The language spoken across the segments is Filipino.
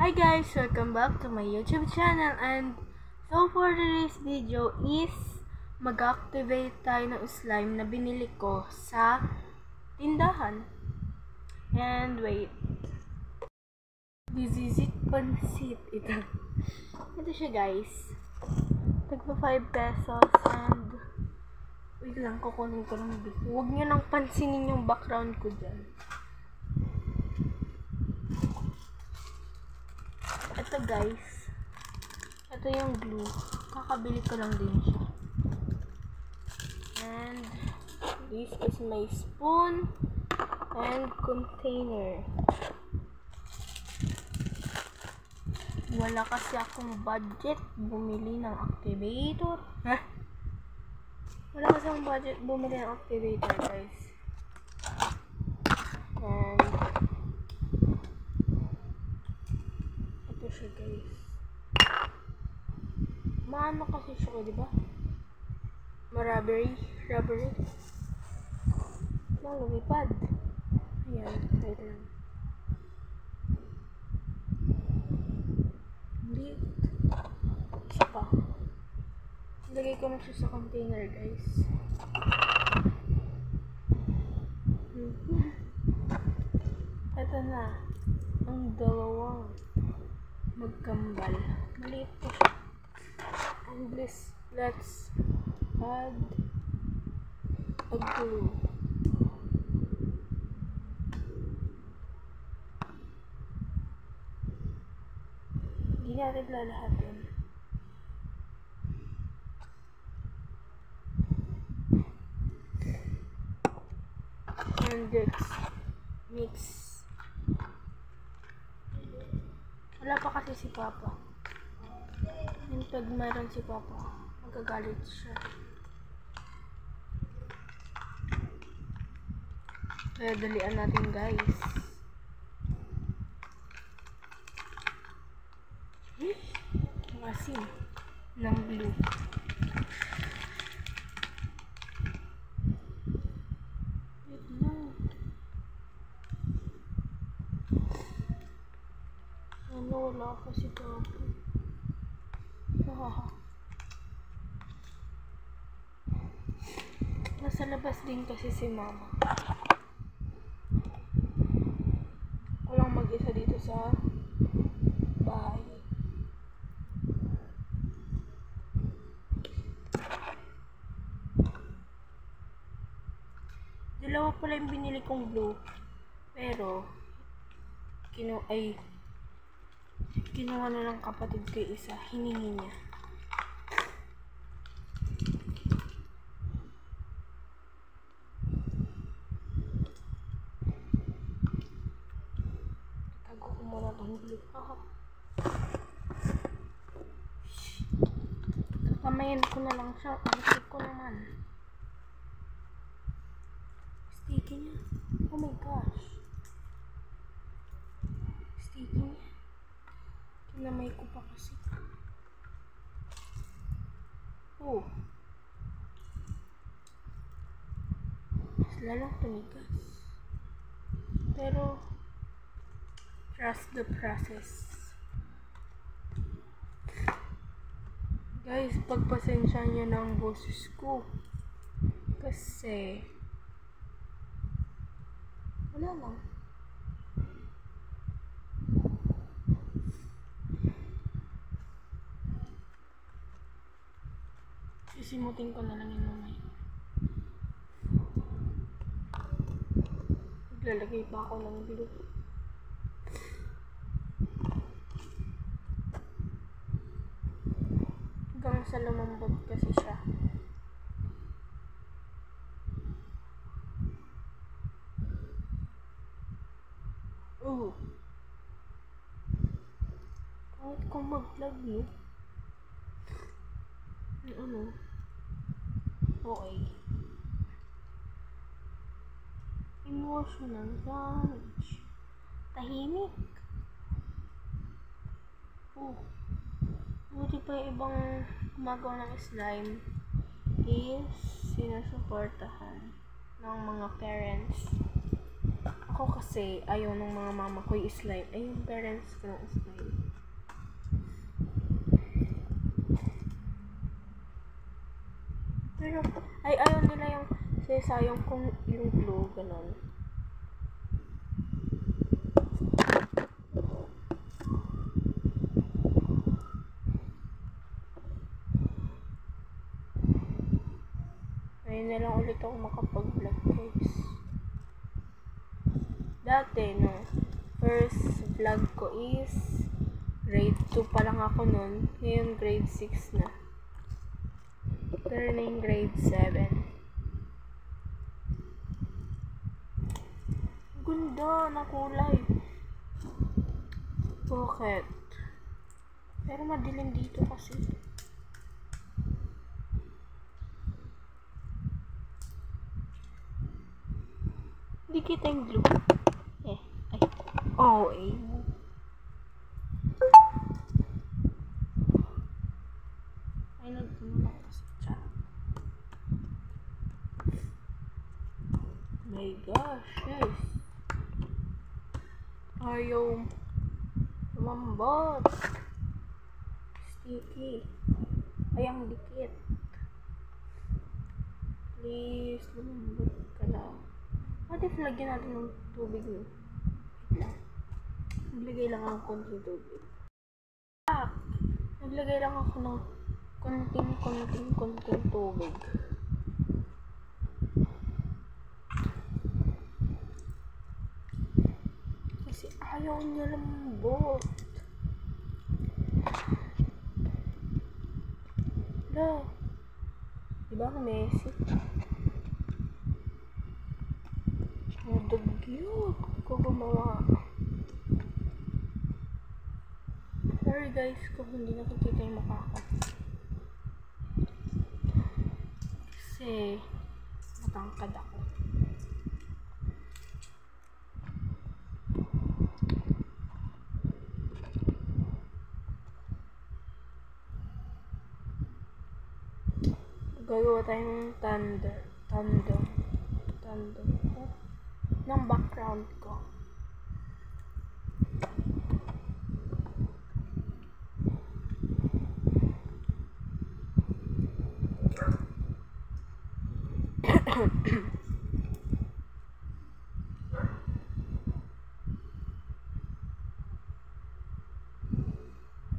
Hi guys! Welcome back to my YouTube channel, and so for today's video is mag-activate tayo ng slime na binili ko sa tindahan. And wait, this is it, pansit ito. Ito siya guys, tagpa 5 pesos, and wait lang, kukunin ko lang dito. Huwag nyo nang pansinin yung background ko dyan. Ito guys, ito yung glue, kakabili ko lang din siya. And this is my spoon and container. Wala kasi akong budget bumili ng activator. Wala kasi akong budget bumili ng activator guys. And ito siya guys. Maano kasi siya, diba? Rubbery. Lumipad. Ayan, wait lang. Hindi. Isa pa. Lagay ko na siya sa container guys. Ito na. Ang dalawang magkambal. Maliit po siya. And let's add a glue. Hindi natin lalahatin. And let's mix. Wala pa kasi si Papa. And pag meron si Papa, magagalit siya. Kaya dalian natin guys. Ang asin ng glue. Wait lang. Ano, wala pa si Papa. Nasa labas din kasi si Mama. Walang mag-isa dito sa bahay. Dalawa pala yung binili kong glue. Pero kinuha na ng kapatid ko isa. Hiningi niya. Tago ko muna itong glue. Kakamayan ko na lang siya. Alasik ko naman. Sticky niya. Oh my gosh. Sticky niya. Kinamay ko pa kasi. Oh. Mas lalong tumigas. Pero trust the process. Guys, pagpasensya niyo na ang boses ko. Kasi wala lang. Sisimutin ko na lang yung mamay. Maglalagay pa ako ng glue. Hanggang sa lumambot kasi siya. Kahit kung mag-vlog mo, ano? Okay. Emotional damage. Tahimik. Buti pa yung ibang gumagawa ng slime is sinusuportahan ng mga parents. Ako kasi, ayaw ng mga mama ko yung slime. Ay, yung parents ko ng slime. Pero, ayaw nila yung sayang kung yung glue, ganun. Ngayon na lang ulit ako makapag-vlog, guys. Dati, no, first vlog ko is grade 2 pa lang ako nun. Ngayon, grade 6 na. Turning grade 7. Ganda na kulay. Bakit? Pero madilim dito kasi. Hindi kita yung glue. Ay. Oh, eh. Ay, nagtumulong kasi siya. My gosh, yes. Ayaw lumambot. Sticky. Ay, ang dikit. Please, lumambot ka lang. What if lagyan natin ng tubig mo? Naglagay lang ako konting tubig. Naglagay lang ako ng konting tubig. Kasi ayaw niya lambot. Hala. Diba messy? Madagyot ko gumawa. Sorry guys kung hindi nakikita yung mukha ko. Kasi matangkad ako. Gagawa tayong tandem ng background ko.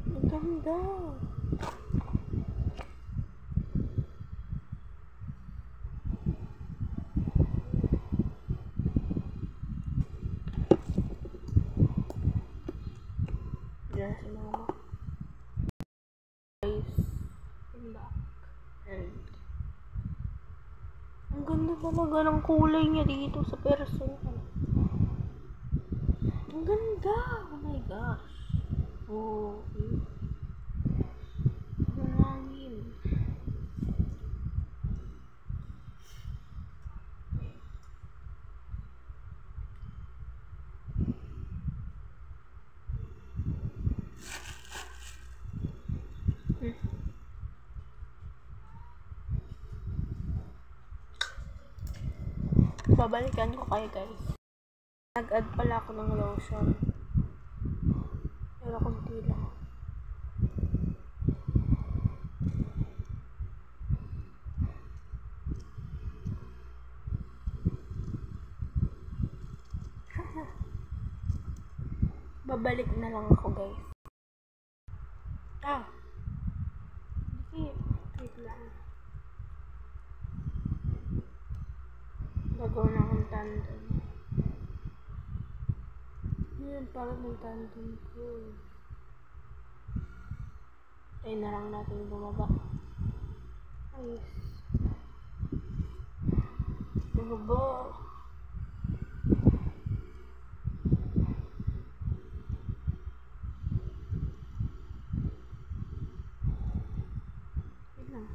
Ang ganda. Diyan si mama. Guys, come back. And ang ganda talaga ng kulay niya dito sa person. Ang ganda! Oh my gosh. Oh, ang hangin. Babalikan ko kayo guys. Nag-add pala ako ng lotion. Pero konti lang. Babalik na lang ako guys. Wait lang. Gagawa na akong tandem. Yun, parang ng tandem ko. Tayo na lang natin bumaba. Ayos. Bumaba. Wait lang.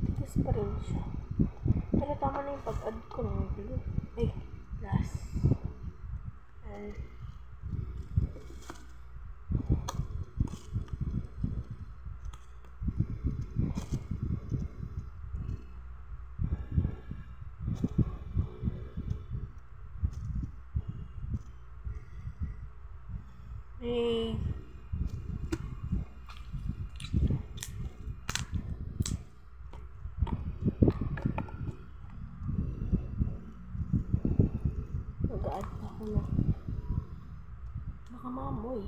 Tigas pa rin siya. Pero tama na yung pag-add ko ng glue. Ay, last. And hey. Ano? Baka maamoy.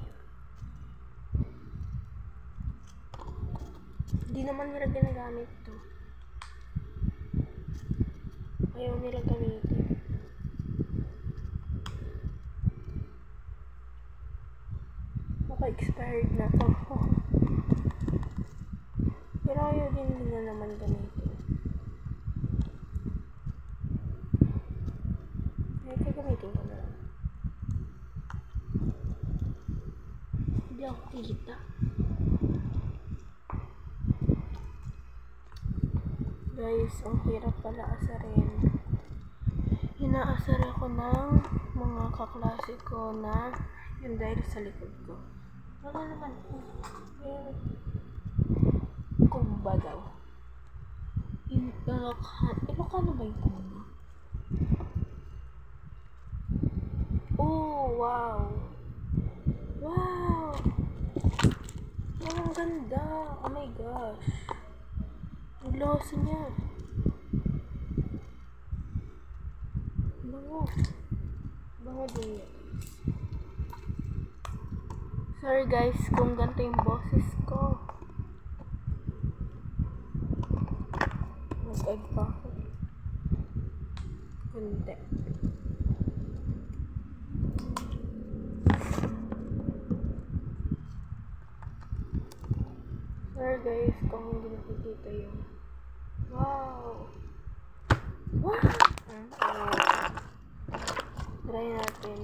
Hindi naman nila ginagamit to. Ayaw nila gamitin. Baka expired na to. Pero ayaw din nila naman gamitin. Kaya gagamitin ko na lang. Hindi ako kita. Guys, ang hirap pala asarin. Inaasar ako ng mga kaklase ko na yun dahil sa likod ko. Wala naman. Kumba daw. Ilocano ba yung kumba? Oh, wow. Wow. Ang ganda. Oh my gosh. Ang glossy niya. Bango din yan. Sorry guys kung ganito yung boses ko. Nag-egg pa ako. Kunti. Sorry guys kung hindi nakikita yung wow. Wow! Try natin.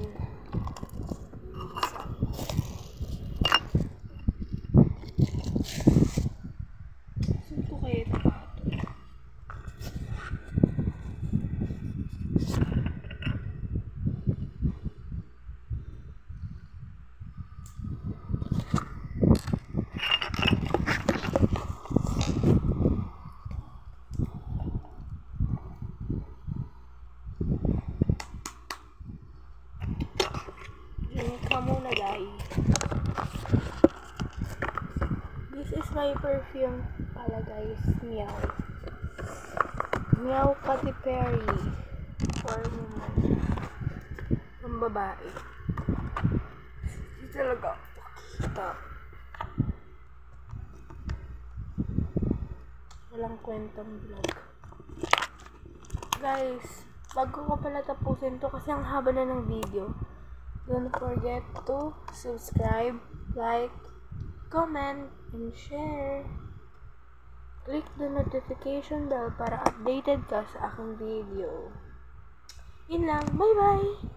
Saan ko kaya ito pato? Muna guys. This is my perfume pala guys. Meow. Meow Katy Perry for woman. Ang babae. Hindi talaga kita. Walang kwentang vlog. Guys, bago ko pala tapusin to kasi ang haba na ng video. Don't forget to subscribe, like, comment, and share. Click the notification bell para updated ka sa aking video. Yun lang. Bye-bye!